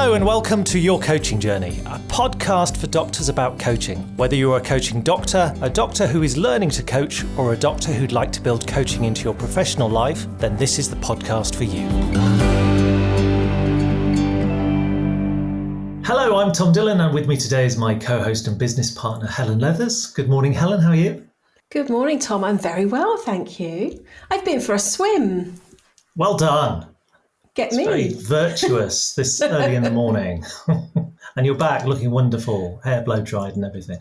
Hello and welcome to Your Coaching Journey, a podcast for doctors about coaching. Whether you're a coaching doctor, a doctor who is learning to coach, or a doctor who'd like to build coaching into your professional life, then this is the podcast for you. Hello, I'm Tom Dillon, and with me today is my co-host and business partner, Helen Leathers. Good morning, Helen. How are you? Good morning, Tom. I'm very well, thank you. I've been for a swim. Well done. Get It's me. very virtuous this early in the morning. And you're back looking wonderful, hair blow dried and everything.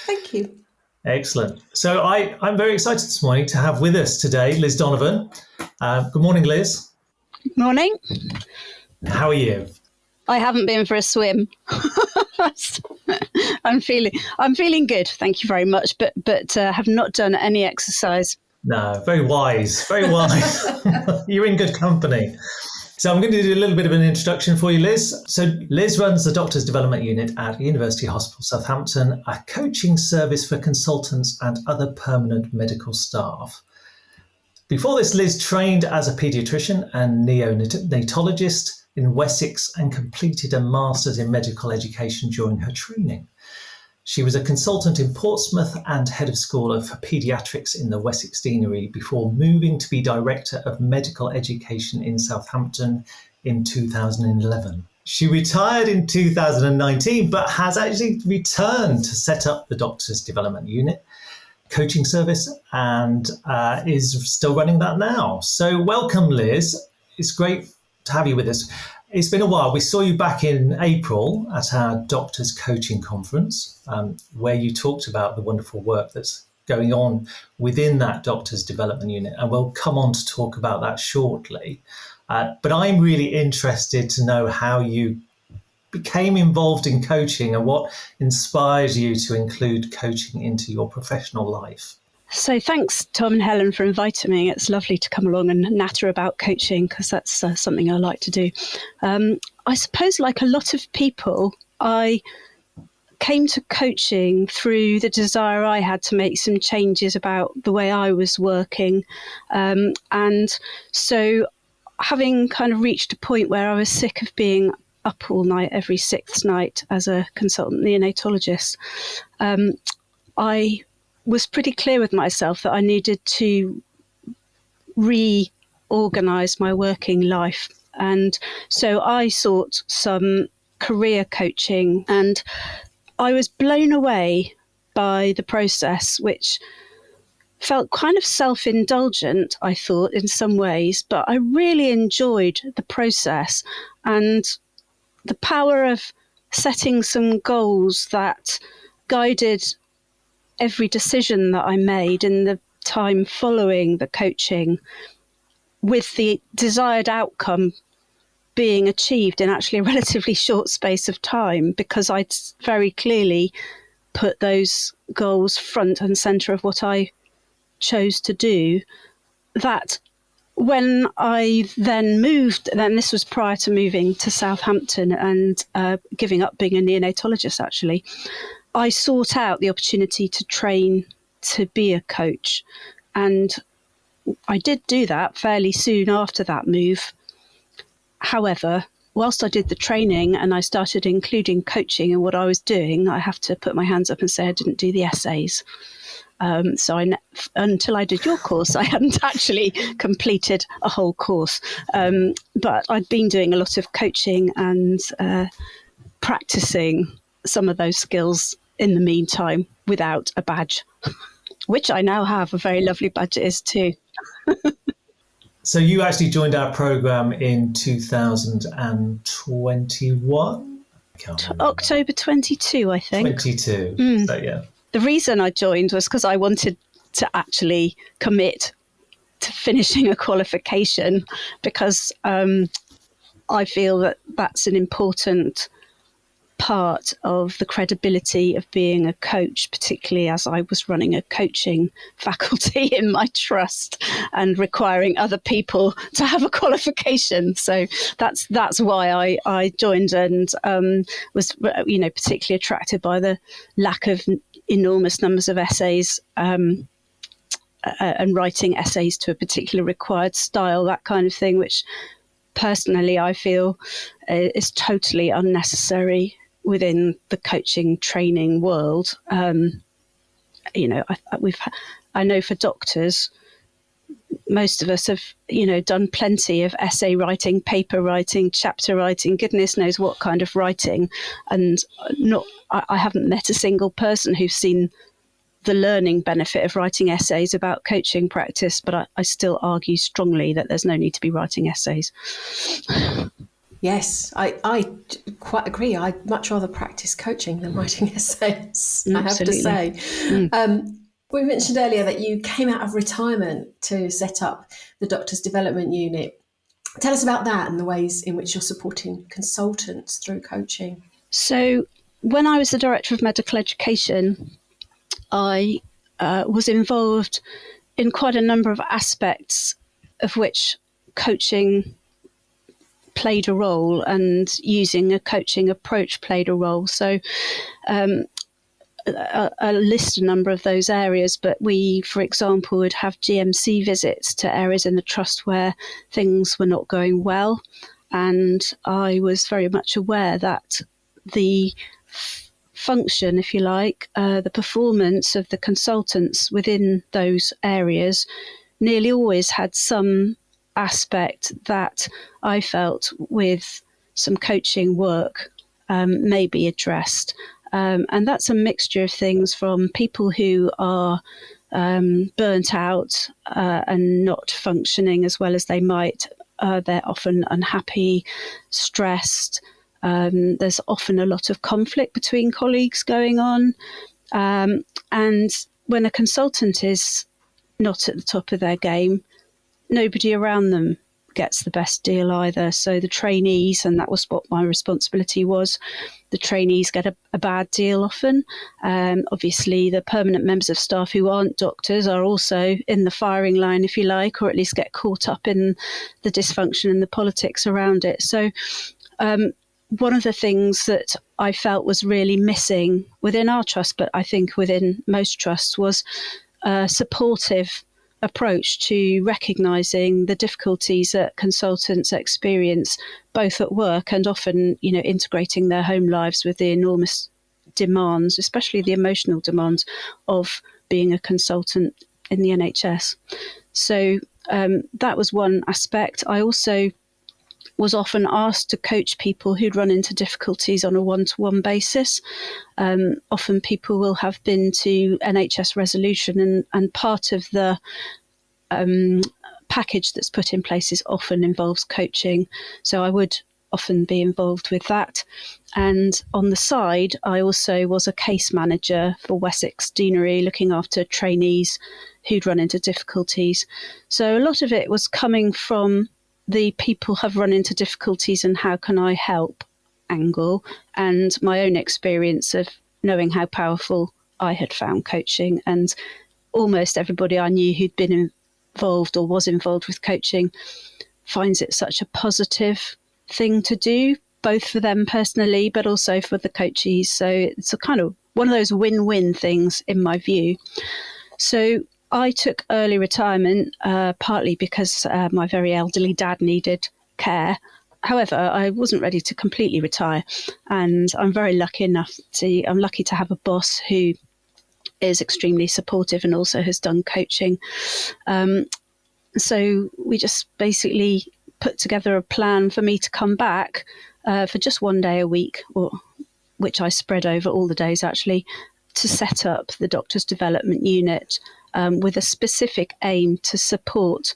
Thank you. Excellent. So I'm very excited this morning to have with us today Liz Donovan. Good morning, Liz. Morning. How are you? I haven't been for a swim. I'm feeling good, thank you very much, but have not done any exercise. No, very wise, very wise. You're in good company. So I'm going to do a little bit of an introduction for you, Liz. So Liz runs the Doctors Development Unit at University Hospital Southampton, a coaching service for consultants and other permanent medical staff. Before this, Liz trained as a paediatrician and neonatologist in Wessex and completed a master's in medical education during her training. She was a consultant in Portsmouth and head of school for paediatrics in the Wessex Deanery before moving to be director of medical education in Southampton in 2011. She retired in 2019, but has actually returned to set up the Doctors Development Unit coaching service and is still running that now. So welcome, Liz. It's great to have you with us. It's been a while. We saw you back in April at our Doctors Coaching Conference, where you talked about the wonderful work that's going on within that Doctors Development Unit. And we'll come on to talk about that shortly. But I'm really interested to know how you became involved in coaching and what inspires you to include coaching into your professional life. So thanks, Tom and Helen, for inviting me. It's lovely to come along and natter about coaching because that's something I like to do. I suppose, like a lot of people, I came to coaching through the desire I had to make some changes about the way I was working. And so having kind of reached a point where I was sick of being up all night every sixth night as a consultant neonatologist, I was pretty clear with myself that I needed to reorganise my working life. And so I sought some career coaching, and I was blown away by the process, which felt kind of self-indulgent, I thought, in some ways, but I really enjoyed the process and the power of setting some goals that guided every decision that I made in the time following the coaching, with the desired outcome being achieved in actually a relatively short space of time, because I'd very clearly put those goals front and centre of what I chose to do. That when I then moved, then this was prior to moving to Southampton and giving up being a neonatologist actually, I sought out the opportunity to train to be a coach. And I did do that fairly soon after that move. However, whilst I did the training and I started including coaching in what I was doing, I have to put my hands up and say I didn't do the essays. Until I did your course, I hadn't actually completed a whole course. But I'd been doing a lot of coaching and practicing some of those skills in the meantime without a badge, which I now have. A very lovely badge it is too. So you actually joined our programme in 2021? October 22, I think. 22, so yeah. The reason I joined was because I wanted to actually commit to finishing a qualification, because I feel that that's an important part of the credibility of being a coach, particularly as I was running a coaching faculty in my trust and requiring other people to have a qualification. So that's why I joined, and was particularly attracted by the lack of enormous numbers of essays and writing essays to a particular required style, that kind of thing, which personally, I feel is totally unnecessary within the coaching training world. I know for doctors, most of us have, done plenty of essay writing, paper writing, chapter writing, goodness knows what kind of writing. And I haven't met a single person who's seen the learning benefit of writing essays about coaching practice, but I still argue strongly that there's no need to be writing essays. Yes, I quite agree. I'd much rather practice coaching than writing essays, I have to say. We mentioned earlier that you came out of retirement to set up the Doctors Development Unit. Tell us about that and the ways in which you're supporting consultants through coaching. So when I was the Director of Medical Education, I was involved in quite a number of aspects of which coaching played a role, and using a coaching approach played a role. So I'll list a number of those areas, but we, for example, would have GMC visits to areas in the trust where things were not going well. And I was very much aware that the function, if you like, the performance of the consultants within those areas nearly always had some aspect that I felt with some coaching work may be addressed. And that's a mixture of things, from people who are burnt out and not functioning as well as they might. They're often unhappy, stressed. There's often a lot of conflict between colleagues going on. And when a consultant is not at the top of their game, nobody around them gets the best deal either. So the trainees, and that was what my responsibility was, the trainees get a bad deal often. Obviously, the permanent members of staff who aren't doctors are also in the firing line, if you like, or at least get caught up in the dysfunction and the politics around it. So one of the things that I felt was really missing within our trust, but I think within most trusts, was a supportive approach to recognising the difficulties that consultants experience, both at work and often, integrating their home lives with the enormous demands, especially the emotional demands of being a consultant in the NHS. So that was one aspect. I also was often asked to coach people who'd run into difficulties on a one-to-one basis. Often people will have been to NHS resolution, and part of the package that's put in place often involves coaching. So I would often be involved with that. And on the side, I also was a case manager for Wessex Deanery, looking after trainees who'd run into difficulties. So a lot of it was coming from the people have run into difficulties and how can I help angle, and my own experience of knowing how powerful I had found coaching. And almost everybody I knew who'd been involved or was involved with coaching finds it such a positive thing to do, both for them personally, but also for the coachees. So it's a kind of one of those win-win things in my view. So I took early retirement, partly because my very elderly dad needed care. However, I wasn't ready to completely retire, and I'm very lucky to have a boss who is extremely supportive and also has done coaching. So we just basically put together a plan for me to come back for just one day a week, which I spread over all the days actually, to set up the Doctors Development Unit with a specific aim to support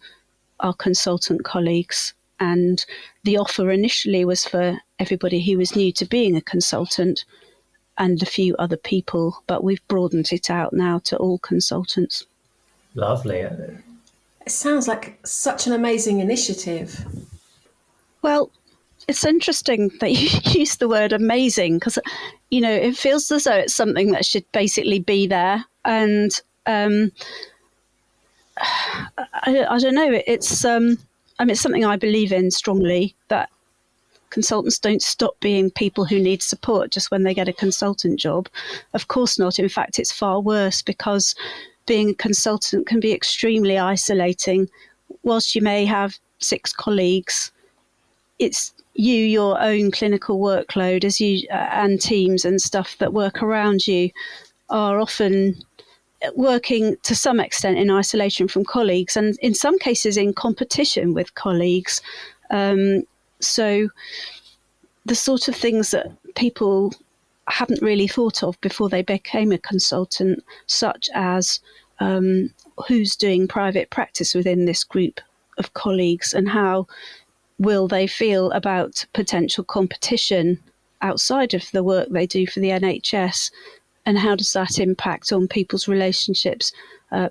our consultant colleagues. And the offer initially was for everybody who was new to being a consultant and a few other people, but we've broadened it out now to all consultants. Lovely. It sounds like such an amazing initiative. Well, it's interesting that you use the word amazing, because, it feels as though it's something that should basically be there. And I don't know, it's something I believe in strongly, that consultants don't stop being people who need support just when they get a consultant job. Of course not. In fact, it's far worse, because being a consultant can be extremely isolating. Whilst you may have 6 colleagues, it's your own clinical workload as you and teams and stuff that work around you are often working to some extent in isolation from colleagues, and in some cases in competition with colleagues. So the sort of things that people hadn't really thought of before they became a consultant, such as who's doing private practice within this group of colleagues, and how will they feel about potential competition outside of the work they do for the NHS, and how does that impact on people's relationships?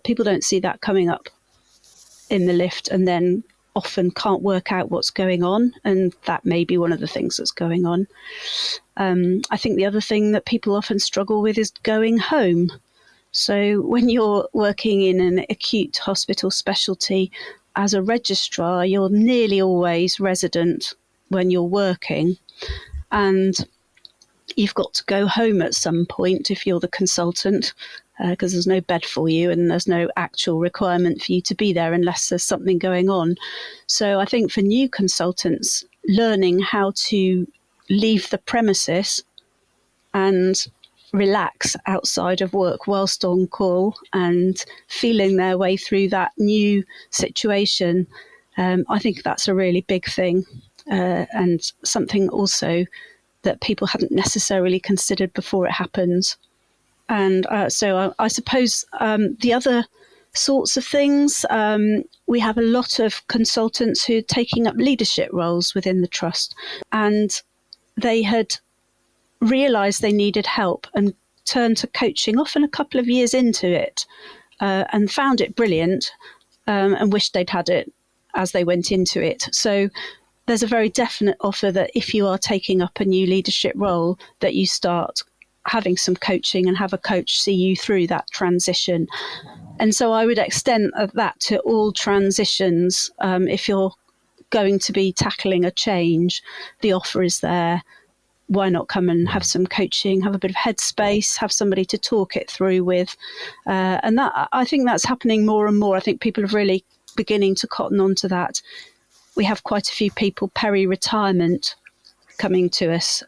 People don't see that coming up in the lift, and then often can't work out what's going on, and that may be one of the things that's going on. I think the other thing that people often struggle with is going home. So when you're working in an acute hospital specialty as a registrar, you're nearly always resident when you're working, and you've got to go home at some point if you're the consultant, because there's no bed for you and there's no actual requirement for you to be there unless there's something going on. So I think for new consultants, learning how to leave the premises and relax outside of work whilst on call and feeling their way through that new situation, I think that's a really big thing, and something also that people hadn't necessarily considered before it happens. And so I suppose the other sorts of things, we have a lot of consultants who are taking up leadership roles within the trust, and they had realised they needed help and turned to coaching often a couple of years into it, and found it brilliant, and wished they'd had it as they went into it. So there's a very definite offer that if you are taking up a new leadership role, that you start having some coaching and have a coach see you through that transition. And so I would extend that to all transitions. If you're going to be tackling a change, the offer is there. Why not come and have some coaching, have a bit of headspace, have somebody to talk it through with? And that, I think that's happening more and more. I think people are really beginning to cotton on to that. We have quite a few people peri-retirement coming to us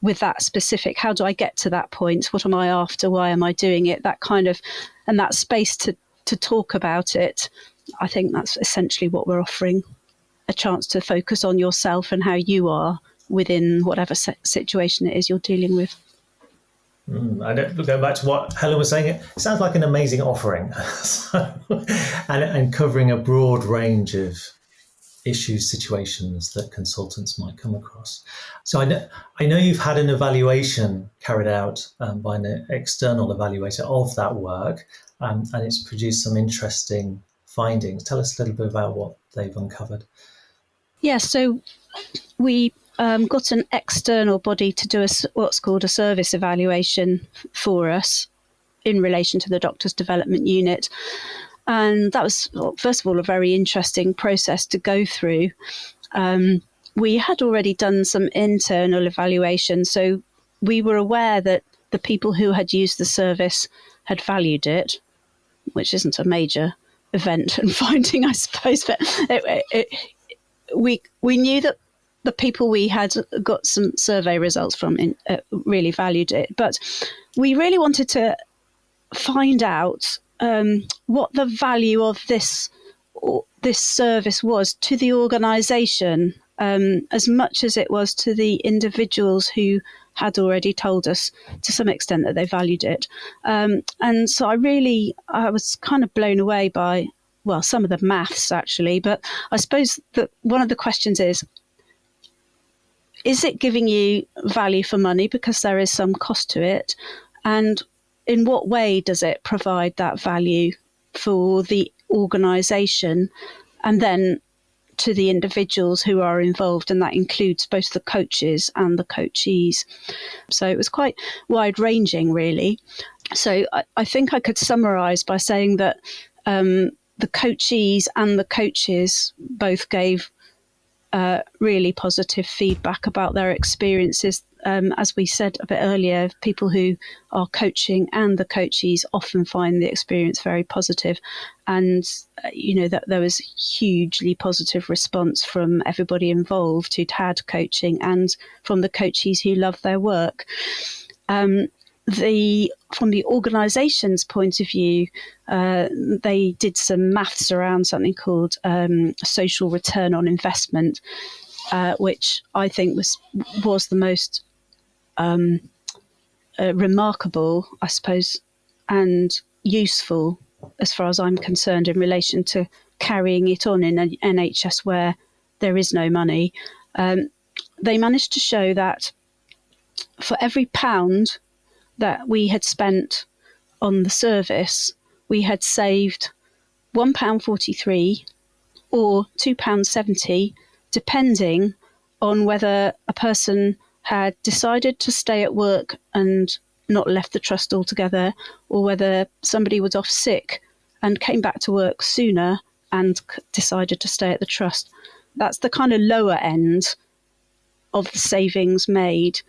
with that specific, how do I get to that point? What am I after? Why am I doing it? That kind of, and that space to talk about it. I think that's essentially what we're offering, a chance to focus on yourself and how you are within whatever situation it is you're dealing with. I know, going back to what Helen was saying, it sounds like an amazing offering. and covering a broad range of issues, situations that consultants might come across. So I know you've had an evaluation carried out by an external evaluator of that work, and it's produced some interesting findings. Tell us a little bit about what they've uncovered. Yeah, so we got an external body to do what's called a service evaluation for us in relation to the Doctor's Development Unit. And that was, first of all, a very interesting process to go through. We had already done some internal evaluation, so we were aware that the people who had used the service had valued it, which isn't a major event and finding, I suppose, but we knew that the people we had got some survey results from really valued it. But we really wanted to find out what the value of this service was to the organisation, as much as it was to the individuals who had already told us to some extent that they valued it. And so I was kind of blown away by, well, some of the maths actually, but I suppose that one of the questions is it giving you value for money, because there is some cost to it? And in what way does it provide that value for the organisation and then to the individuals who are involved? And that includes both the coaches and the coachees. So it was quite wide-ranging, really. So I think I could summarise by saying that the coachees and the coaches both gave really positive feedback about their experiences. As we said a bit earlier, people who are coaching and the coachees often find the experience very positive. And, that there was hugely positive response from everybody involved who'd had coaching and from the coachees who love their work. From the organisation's point of view, they did some maths around something called social return on investment, which I think was the most remarkable, I suppose, and useful as far as I'm concerned in relation to carrying it on in an NHS where there is no money. They managed to show that for every pound that we had spent on the service, we had saved £1.43 or £2.70, depending on whether a person had decided to stay at work and not left the trust altogether, or whether somebody was off sick and came back to work sooner and decided to stay at the trust. That's the kind of lower end of the savings made,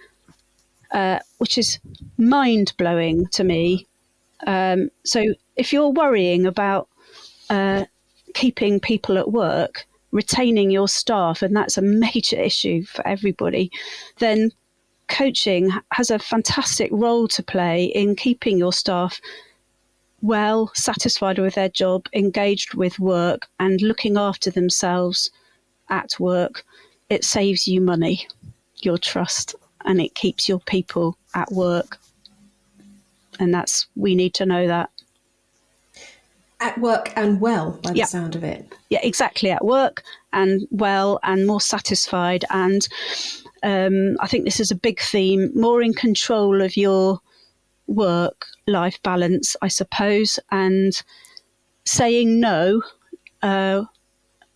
which is mind-blowing to me. So if you're worrying about keeping people at work, retaining your staff, and that's a major issue for everybody, then coaching has a fantastic role to play in keeping your staff well, satisfied with their job, engaged with work, and looking after themselves at work. It saves you money, your trust, and it keeps your people at work. And we need to know that. At work and well, by the sound of it. Yeah, exactly. At work and well and more satisfied. And I think this is a big theme, more in control of your work-life balance, I suppose, and saying no,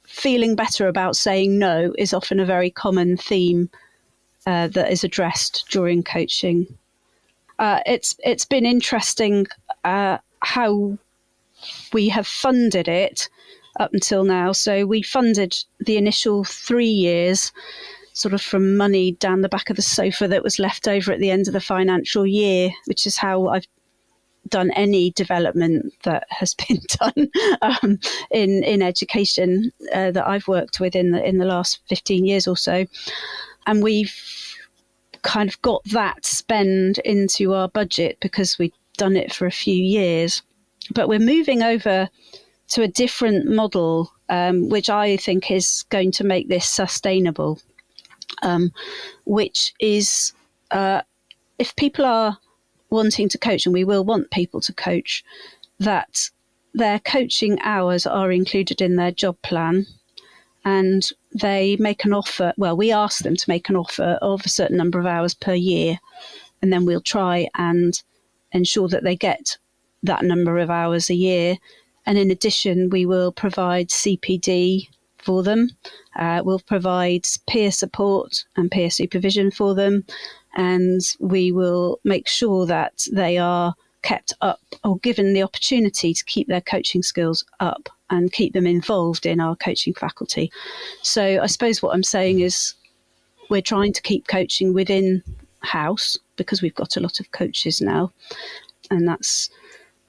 feeling better about saying no is often a very common theme that is addressed during coaching. It's been interesting how we have funded it up until now. So we funded the initial 3 years sort of from money down the back of the sofa that was left over at the end of the financial year, which is how I've done any development that has been done in education that I've worked with in the last 15 years or so. And we've kind of got that spend into our budget because we've done it for a few years. But we're moving over to a different model, which I think is going to make this sustainable, which is if people are wanting to coach, and we will want people to coach, that their coaching hours are included in their job plan, and they make an offer. Well, we ask them to make an offer of a certain number of hours per year, and then we'll try and ensure that they get that number of hours a year. And in addition, we will provide CPD for them. We'll provide peer support and peer supervision for them. And we will make sure that they are kept up or given the opportunity to keep their coaching skills up and keep them involved in our coaching faculty. So I suppose what I'm saying is we're trying to keep coaching within house because we've got a lot of coaches now. And that's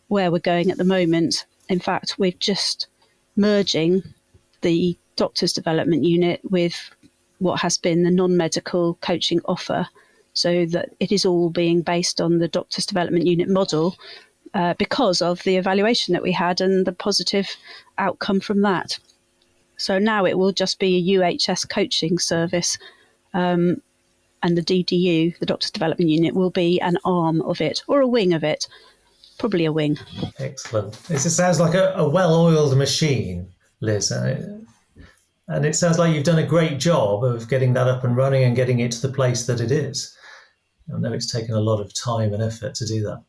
where we're going at the moment. In fact, we're just merging the doctor's development unit with what has been the non-medical coaching offer, so that it is all being based on the doctor's development unit model because of the evaluation that we had and the positive outcome from that. So now it will just be a UHS coaching service, and the DDU, the doctor's development unit, will be an arm of it or a wing of it. Probably a wing. Excellent. It sounds like a well-oiled machine, Liz. And it sounds like you've done a great job of getting that up and running and getting it to the place that it is. I know it's taken a lot of time and effort to do that.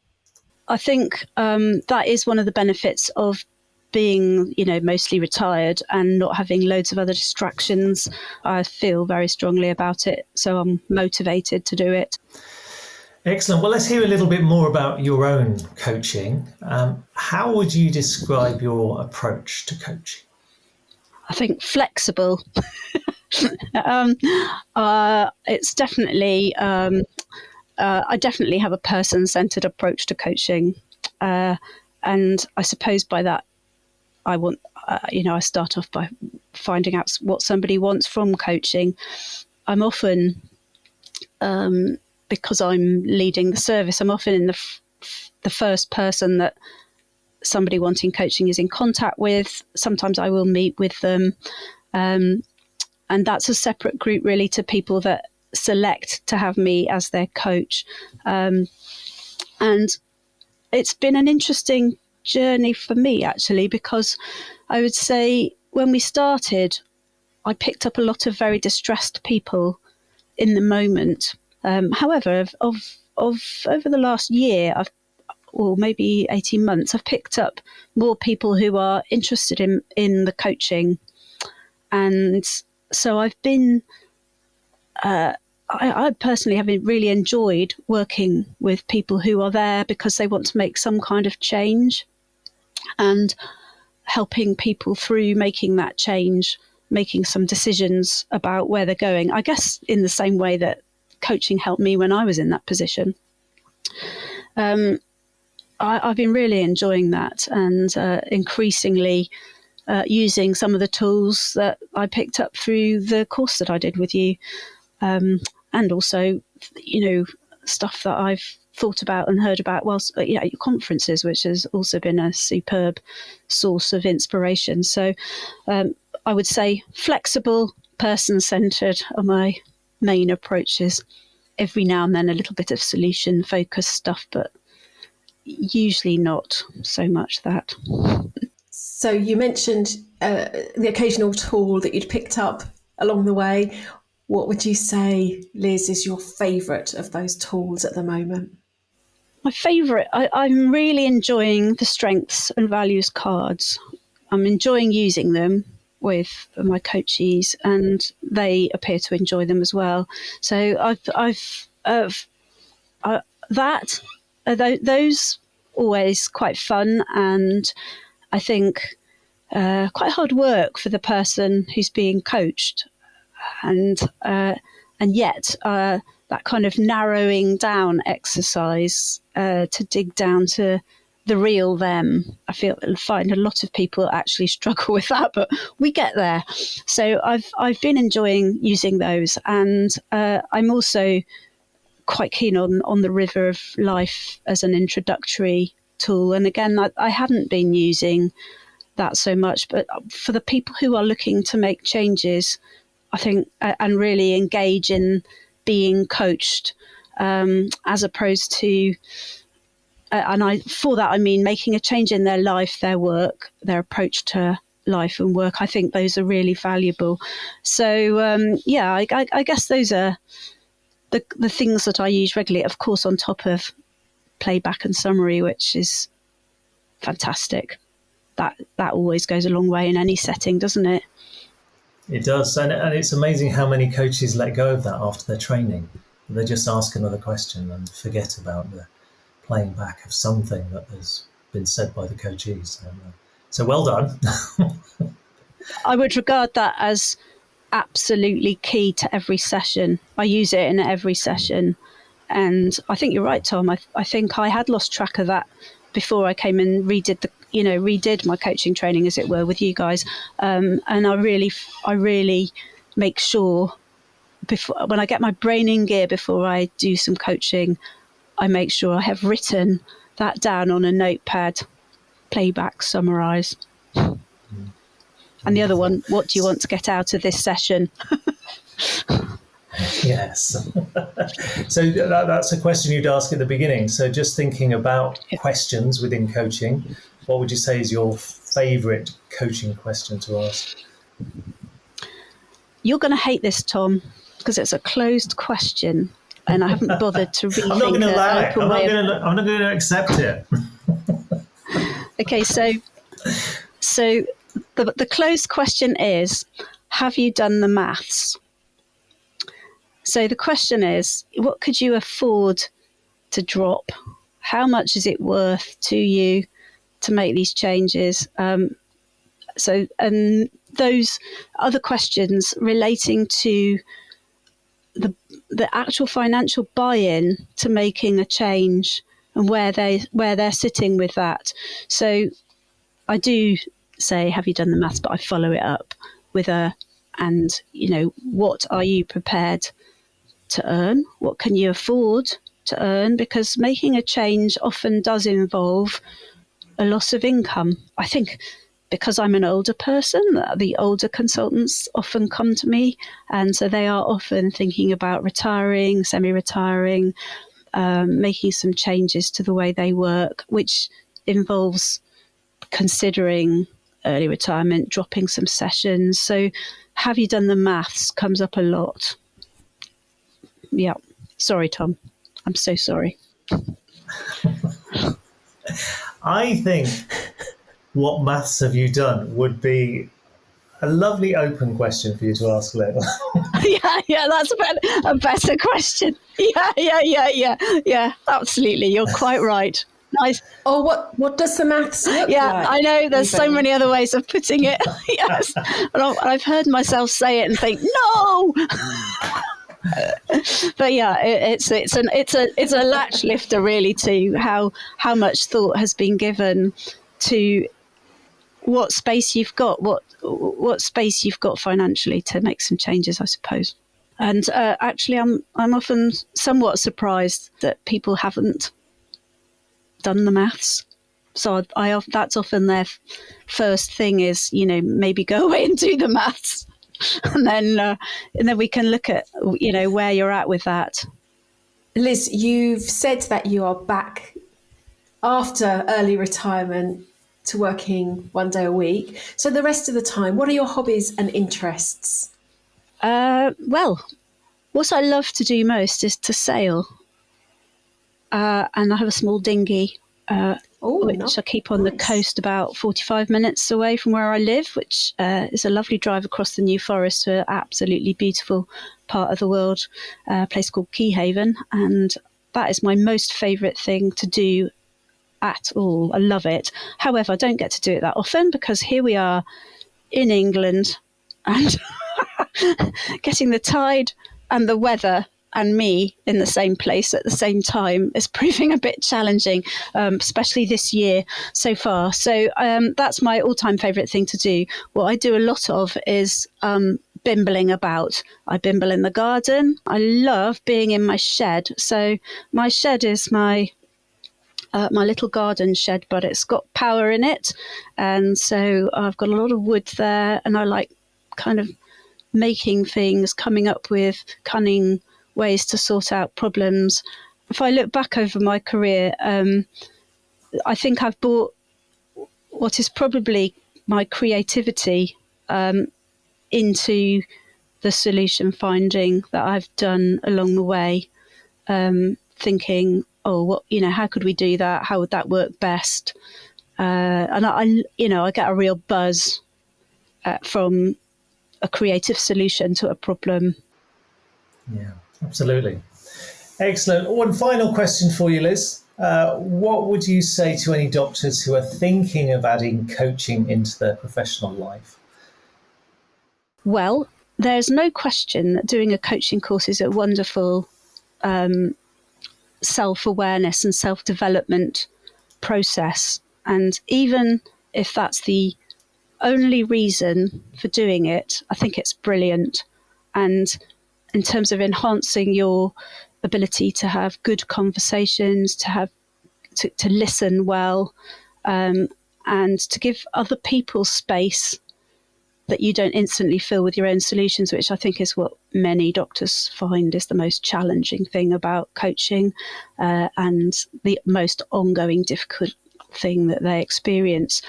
I think that is one of the benefits of being, mostly retired and not having loads of other distractions. I feel very strongly about it, so I'm motivated to do it. Excellent. Well, let's hear a little bit more about your own coaching. How would you describe your approach to coaching? I think flexible. It's definitely, I definitely have a person-centered approach to coaching. And I suppose by that, I want, I start off by finding out what somebody wants from coaching. I'm often, because I'm leading the service, I'm often in the first person that somebody wanting coaching is in contact with. Sometimes I will meet with them. And that's a separate group really to people that select to have me as their coach. And it's been an interesting journey for me, actually, because I would say when we started, I picked up a lot of very distressed people in the moment. However, of over the last year, or maybe 18 months, I've picked up more people who are interested in the coaching. And so I've been, I personally have really enjoyed working with people who are there because they want to make some kind of change, and helping people through making that change, making some decisions about where they're going. I guess in the same way that coaching helped me when I was in that position. I've been really enjoying that, and increasingly using some of the tools that I picked up through the course that I did with you, and also, stuff that I've thought about and heard about whilst at your conferences, which has also been a superb source of inspiration. So I would say flexible, person-centered are my main approaches. Every now and then a little bit of solution-focused stuff, but usually not so much that. So you mentioned the occasional tool that you'd picked up along the way. What would you say, Liz, is your favourite of those tools at the moment? My favourite, I'm really enjoying the strengths and values cards. I'm enjoying using them with my coachees, and they appear to enjoy them as well. So those always quite fun, and I think quite hard work for the person who's being coached, and yet that kind of narrowing down exercise to dig down to the real them. I find a lot of people actually struggle with that, but we get there. So I've been enjoying using those, and I'm also quite keen on the River of Life as an introductory tool. And again, I hadn't been using that so much, but for the people who are looking to make changes, I think, and really engage in being coached, as opposed to, for that I mean making a change in their life, their work, their approach to life and work. I think those are really valuable. So I guess those are the things that I use regularly, of course, on top of playback and summary, which is fantastic. That always goes a long way in any setting, doesn't it? It does, and it's amazing how many coaches let go of that after their training. They just ask another question and forget about the playing back of something that has been said by the coachees. So well done. I would regard that as absolutely key to every session. I use it in every session, and I think you're right, Tom. I think I had lost track of that before I came and redid my coaching training, as it were, with you guys. And I really make sure before, when I get my brain in gear before I do some coaching, I make sure I have written that down on a notepad, playback, summarise. And the other one, what do you want to get out of this session? Yes. So that's a question you'd ask at the beginning. So just thinking about questions within coaching, what would you say is your favourite coaching question to ask? You're going to hate this, Tom, because it's a closed question, and I haven't bothered to rethink it. I'm not going to allow it. I'm not going to accept it. Okay, so the closed question is, have you done the maths? So the question is, what could you afford to drop? How much is it worth to you to make these changes? And those other questions relating to the actual financial buy-in to making a change and where they're sitting with that. So I do say, have you done the maths? But I follow it up with what are you prepared to earn? What can you afford to earn? Because making a change often does involve a loss of income. I think because I'm an older person, the older consultants often come to me, and so they are often thinking about retiring, semi-retiring, making some changes to the way they work, which involves considering early retirement, dropping some sessions. So have you done the maths comes up a lot. Yeah. Sorry, Tom. I'm so sorry. I think what maths have you done would be a lovely open question for you to ask later. Yeah, that's a better question. Yeah, absolutely. You're quite right. Nice. Oh, what does the maths look like? I know there's so many other ways of putting it. Yes. And I've heard myself say it and think, no. But yeah, it's a latch lifter really to how much thought has been given to what space you've got, what space you've got financially to make some changes, I suppose. And actually, I'm often somewhat surprised that people haven't done the maths. So that's often their first thing is, maybe go away and do the maths, and then we can look at where you're at with that. Liz, you've said that you are back after early retirement to working 1 day a week. So the rest of the time, what are your hobbies and interests? Well, what I love to do most is to sail. And I have a small dinghy, which I keep on the coast about 45 minutes away from where I live, which is a lovely drive across the New Forest to an absolutely beautiful part of the world, a place called Keyhaven. And that is my most favourite thing to do at all. I love it. However, I don't get to do it that often because here we are in England and getting the tide and the weather and me in the same place at the same time is proving a bit challenging, especially this year so far. So that's my all-time favourite thing to do. What I do a lot of is bimbling about. I bimble in the garden. I love being in my shed. So my shed is my little garden shed, but it's got power in it. And so I've got a lot of wood there, and I like kind of making things, coming up with cunning ways to sort out problems. If I look back over my career, I think I've brought what is probably my creativity into the solution finding that I've done along the way, thinking, how could we do that? How would that work best? And I get a real buzz from a creative solution to a problem. Yeah, absolutely. Excellent. One final question for you, Liz. What would you say to any doctors who are thinking of adding coaching into their professional life? Well, there's no question that doing a coaching course is a wonderful self-awareness and self-development process. And even if that's the only reason for doing it, I think it's brilliant. And in terms of enhancing your ability to have good conversations, to listen well, and to give other people space that you don't instantly fill with your own solutions, which I think is what many doctors find is the most challenging thing about coaching, and the most ongoing difficult thing that they experience.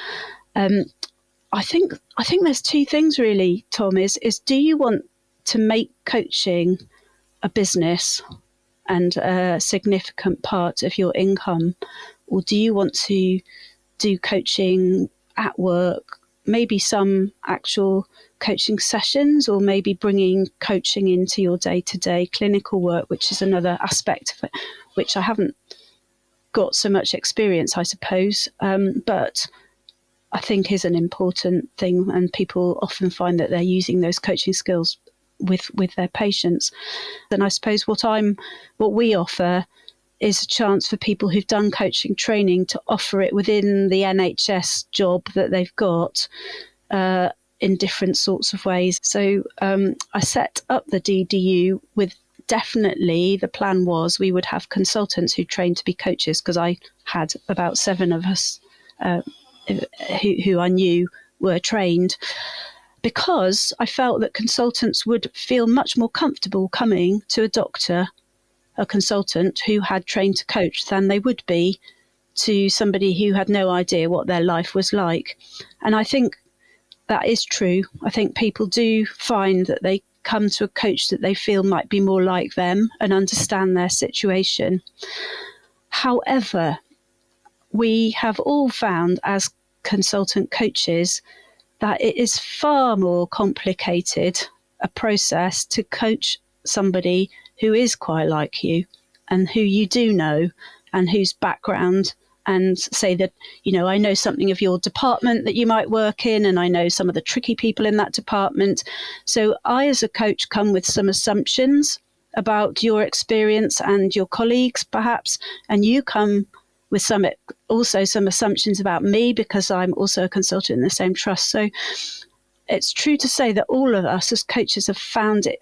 I think there's two things really, Tom, is do you want to make coaching a business and a significant part of your income, or do you want to do coaching at work, maybe some actual coaching sessions, or maybe bringing coaching into your day-to-day clinical work, which is another aspect of it, which I haven't got so much experience, I suppose. But I think is an important thing, and people often find that they're using those coaching skills with their patients. And I suppose what we offer is a chance for people who've done coaching training to offer it within the NHS job that they've got in different sorts of ways. So I set up the DDU with definitely the plan was we would have consultants who trained to be coaches, because I had about 7 of us who I knew were trained, because I felt that consultants would feel much more comfortable coming to a consultant who had trained to coach, than they would be to somebody who had no idea what their life was like. And I think that is true. I think people do find that they come to a coach that they feel might be more like them and understand their situation. However, we have all found as consultant coaches that it is far more complicated a process to coach somebody who is quite like you and who you do know and whose background, and say that, I know something of your department that you might work in, and I know some of the tricky people in that department. So I, as a coach, come with some assumptions about your experience and your colleagues, perhaps, and you come with some assumptions about me, because I'm also a consultant in the same trust. So it's true to say that all of us as coaches have found it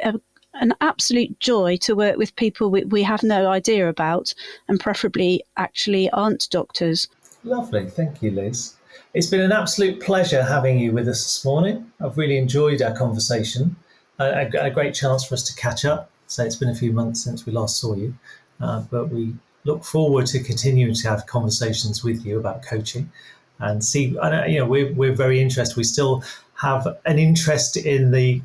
an absolute joy to work with people we have no idea about, and preferably actually aren't doctors. Lovely. Thank you, Liz. It's been an absolute pleasure having you with us this morning. I've really enjoyed our conversation. A great chance for us to catch up. So it's been a few months since we last saw you, but we look forward to continuing to have conversations with you about coaching and see. We're very interested. We still have an interest in the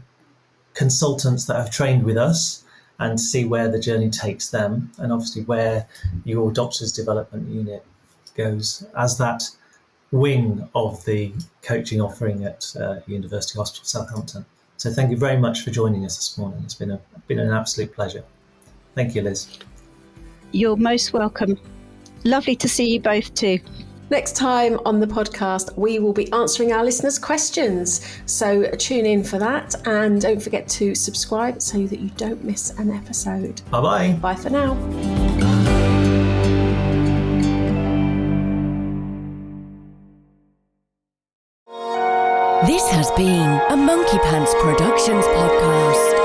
consultants that have trained with us, and see where the journey takes them, and obviously where your doctor's development unit goes as that wing of the coaching offering at University Hospital Southampton. So thank you very much for joining us this morning. It's been an absolute pleasure. Thank you, Liz. You're most welcome. Lovely to see you both too. Next time on the podcast, we will be answering our listeners' questions. So tune in for that, and don't forget to subscribe so that you don't miss an episode. Bye-bye. Bye for now. This has been a Monkey Pants Productions podcast.